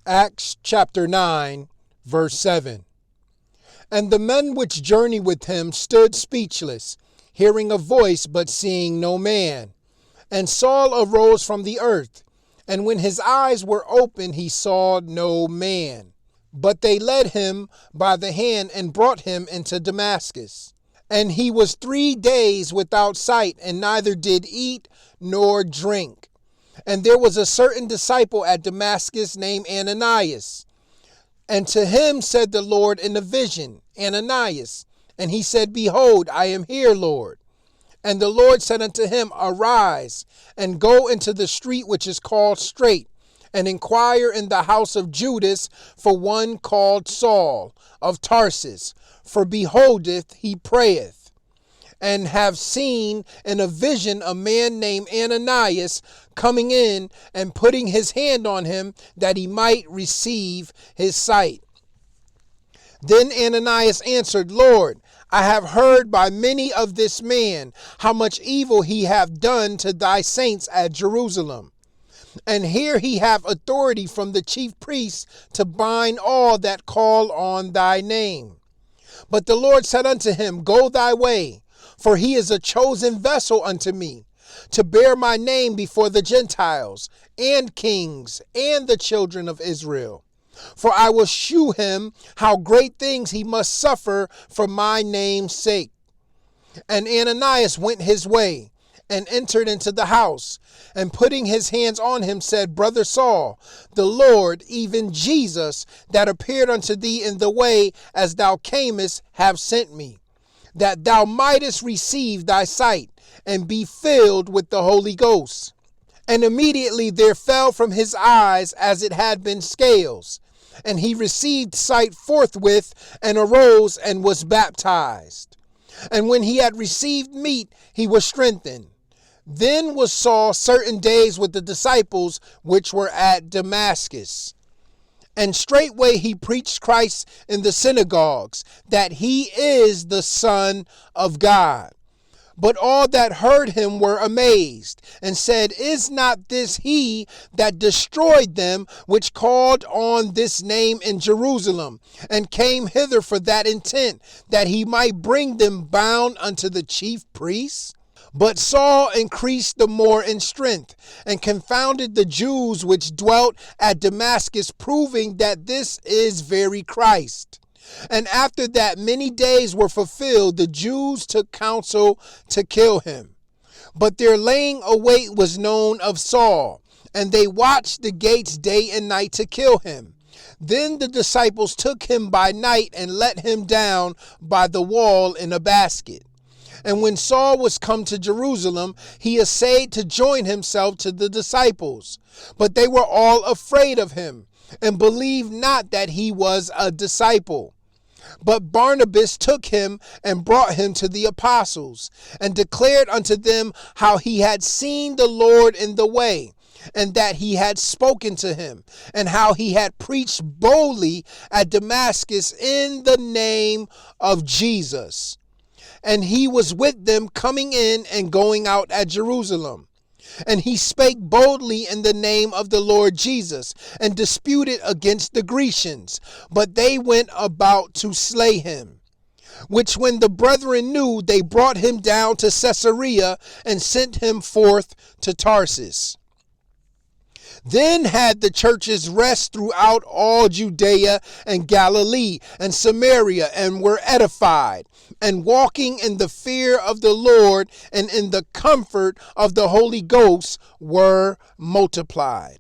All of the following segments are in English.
Acts chapter 9, verse 7. And the men which journeyed with him stood speechless, hearing a voice, but seeing no man. And Saul arose from the earth, and when his eyes were opened, he saw no man. But they led him by the hand and brought him into Damascus. And he was 3 days without sight, and neither did eat nor drink. And there was a certain disciple at Damascus named Ananias. And to him said the Lord in a vision, Ananias. And he said, Behold, I am here, Lord. And the Lord said unto him, Arise, and go into the street which is called Straight, and inquire in the house of Judas for one called Saul of Tarsus. For beholdeth, he prayeth. And have seen in a vision a man named Ananias coming in and putting his hand on him that he might receive his sight. Then Ananias answered, Lord, I have heard by many of this man how much evil he hath done to thy saints at Jerusalem. And here he hath authority from the chief priests to bind all that call on thy name. But the Lord said unto him, Go thy way, for he is a chosen vessel unto me, to bear my name before the Gentiles, and kings, and the children of Israel. For I will shew him how great things he must suffer for my name's sake. And Ananias went his way, and entered into the house, and putting his hands on him said, Brother Saul, the Lord, even Jesus, that appeared unto thee in the way as thou camest, have sent me, that thou mightest receive thy sight, and be filled with the Holy Ghost. And immediately there fell from his eyes as it had been scales, and he received sight forthwith, and arose and was baptized. And when he had received meat, he was strengthened. Then was Saul certain days with the disciples which were at Damascus. And straightway he preached Christ in the synagogues, that he is the Son of God. But all that heard him were amazed, and said, Is not this he that destroyed them which called on this name in Jerusalem, and came hither for that intent, that he might bring them bound unto the chief priests? But Saul increased the more in strength, and confounded the Jews which dwelt at Damascus, proving that this is very Christ. And after that many days were fulfilled, the Jews took counsel to kill him. But their laying await was known of Saul, and they watched the gates day and night to kill him. Then the disciples took him by night and let him down by the wall in a basket. And when Saul was come to Jerusalem, he essayed to join himself to the disciples. But they were all afraid of him, and believed not that he was a disciple. But Barnabas took him and brought him to the apostles, and declared unto them how he had seen the Lord in the way, and that he had spoken to him, and how he had preached boldly at Damascus in the name of Jesus. And he was with them coming in and going out at Jerusalem. And he spake boldly in the name of the Lord Jesus, and disputed against the Grecians, but they went about to slay him. Which when the brethren knew, they brought him down to Caesarea, and sent him forth to Tarsus. Then had the churches rest throughout all Judea and Galilee and Samaria, and were edified, and walking in the fear of the Lord and in the comfort of the Holy Ghost were multiplied.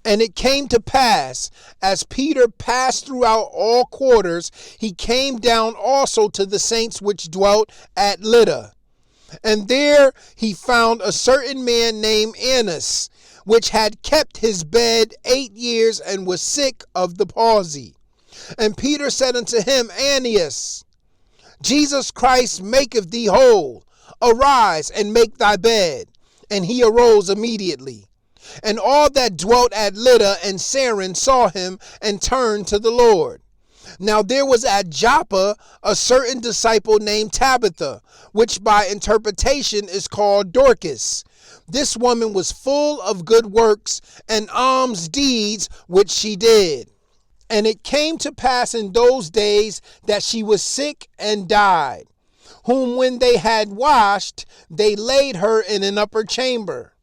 And it came to pass, as Peter passed throughout all quarters, he came down also to the saints which dwelt at Lydda. And there he found a certain man named Annas, which had kept his bed 8 years, and was sick of the palsy. And Peter said unto him, Aeneas, Jesus Christ maketh thee whole. Arise and make thy bed. And he arose immediately. And all that dwelt at Lydda and Saron saw him, and turned to the Lord. Now there was at Joppa a certain disciple named Tabitha, which by interpretation is called Dorcas. This woman was full of good works and alms deeds which she did. And it came to pass in those days that she was sick and died, whom when they had washed, they laid her in an upper chamber.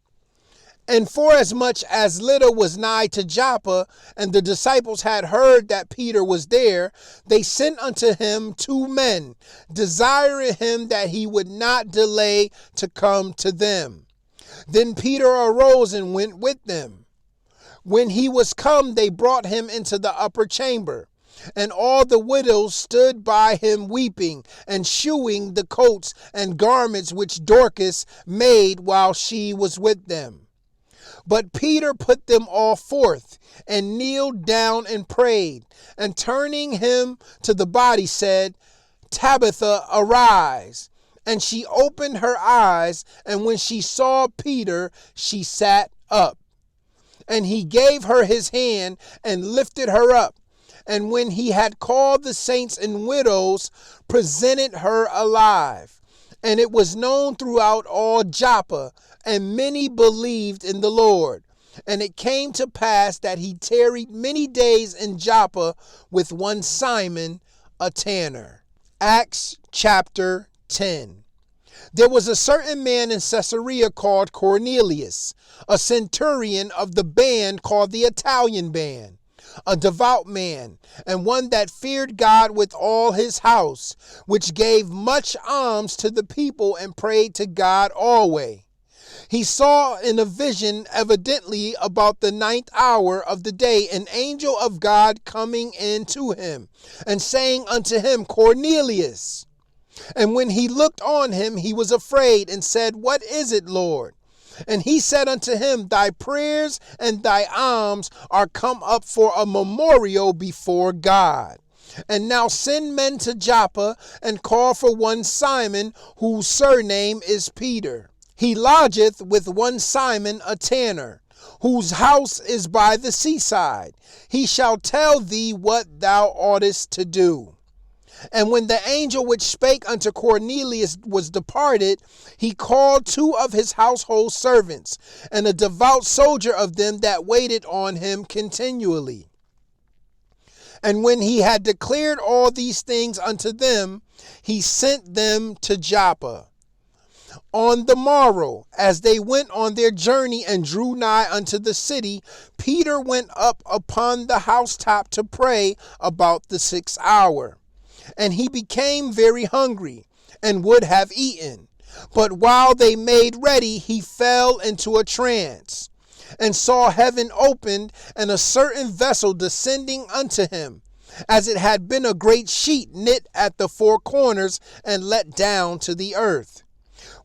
And forasmuch as Lydda was nigh to Joppa, and the disciples had heard that Peter was there, they sent unto him 2 men, desiring him that he would not delay to come to them. Then Peter arose and went with them. When he was come, they brought him into the upper chamber. And all the widows stood by him weeping, and shewing the coats and garments which Dorcas made while she was with them. But Peter put them all forth, and kneeled down and prayed, and turning him to the body said, Tabitha, arise. And she opened her eyes, and when she saw Peter, she sat up. And he gave her his hand, and lifted her up. And when he had called the saints and widows, presented her alive. And it was known throughout all Joppa, and many believed in the Lord. And it came to pass that he tarried many days in Joppa with one Simon, a tanner. Acts chapter 10. There was a certain man in Caesarea called Cornelius, a centurion of the band called the Italian band, a devout man, and one that feared God with all his house, which gave much alms to the people and prayed to God always. He saw in a vision, evidently about the 9th hour of the day, an angel of God coming in to him, and saying unto him, Cornelius. And when he looked on him, he was afraid, and said, What is it, Lord? And he said unto him, Thy prayers and thy alms are come up for a memorial before God. And now send men to Joppa, and call for one Simon, whose surname is Peter. He lodgeth with one Simon, a tanner, whose house is by the seaside. He shall tell thee what thou oughtest to do. And when the angel which spake unto Cornelius was departed, he called 2 of his household servants, and a devout soldier of them that waited on him continually. And when he had declared all these things unto them, he sent them to Joppa. On the morrow, as they went on their journey and drew nigh unto the city, Peter went up upon the housetop to pray about the 6th hour. And he became very hungry, and would have eaten. But while they made ready, he fell into a trance, and saw heaven opened, and a certain vessel descending unto him, as it had been a great sheet knit at the 4 corners, and let down to the earth,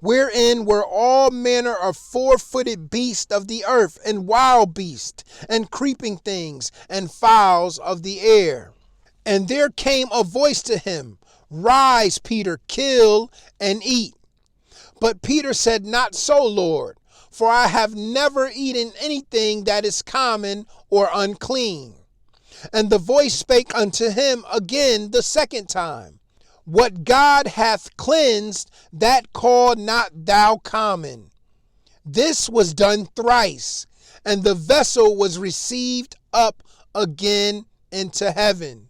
wherein were all manner of 4-footed beasts of the earth, and wild beasts, and creeping things, and fowls of the air. And there came a voice to him, Rise, Peter, kill and eat. But Peter said, Not so, Lord, for I have never eaten anything that is common or unclean. And the voice spake unto him again the 2nd time, What God hath cleansed, that call not thou common. This was done thrice, and the vessel was received up again into heaven.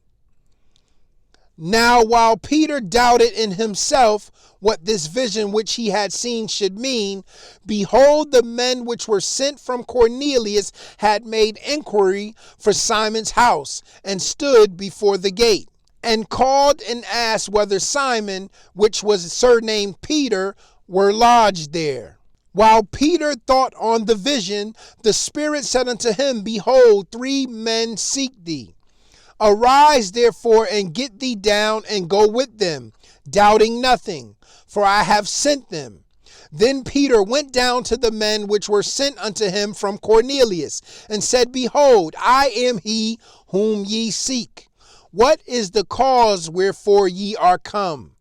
Now while Peter doubted in himself what this vision which he had seen should mean, behold, the men which were sent from Cornelius had made inquiry for Simon's house, and stood before the gate, and called and asked whether Simon, which was surnamed Peter, were lodged there. While Peter thought on the vision, the Spirit said unto him, Behold, 3 men seek thee. Arise, therefore, and get thee down, and go with them, doubting nothing, for I have sent them. Then Peter went down to the men which were sent unto him from Cornelius, and said, Behold, I am he whom ye seek. What is the cause wherefore ye are come?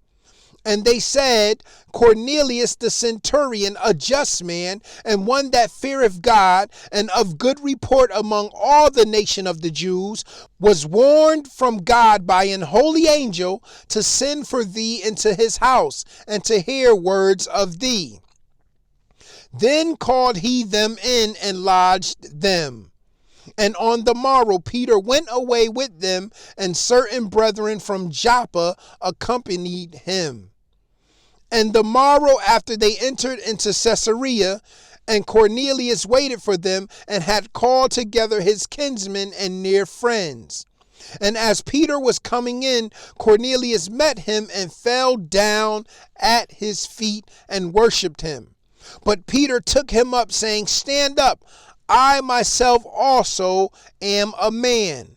And they said, Cornelius the centurion, a just man, and one that feareth God, and of good report among all the nation of the Jews, was warned from God by an holy angel to send for thee into his house, and to hear words of thee. Then called he them in and lodged them. And on the morrow Peter went away with them, and certain brethren from Joppa accompanied him. And the morrow after they entered into Caesarea, and Cornelius waited for them, and had called together his kinsmen and near friends. And as Peter was coming in, Cornelius met him and fell down at his feet and worshipped him. But Peter took him up, saying, Stand up, I myself also am a man.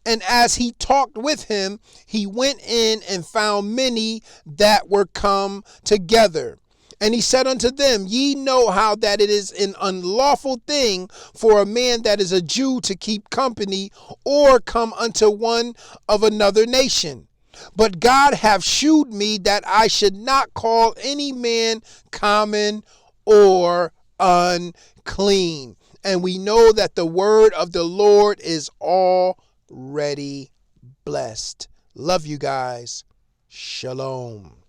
And as he talked with him, he went in and found many that were come together. And he said unto them, Ye know how that it is an unlawful thing for a man that is a Jew to keep company or come unto one of another nation. But God hath shewed me that I should not call any man common or unclean. And we know that the word of the Lord is already blessed. Love you guys. Shalom.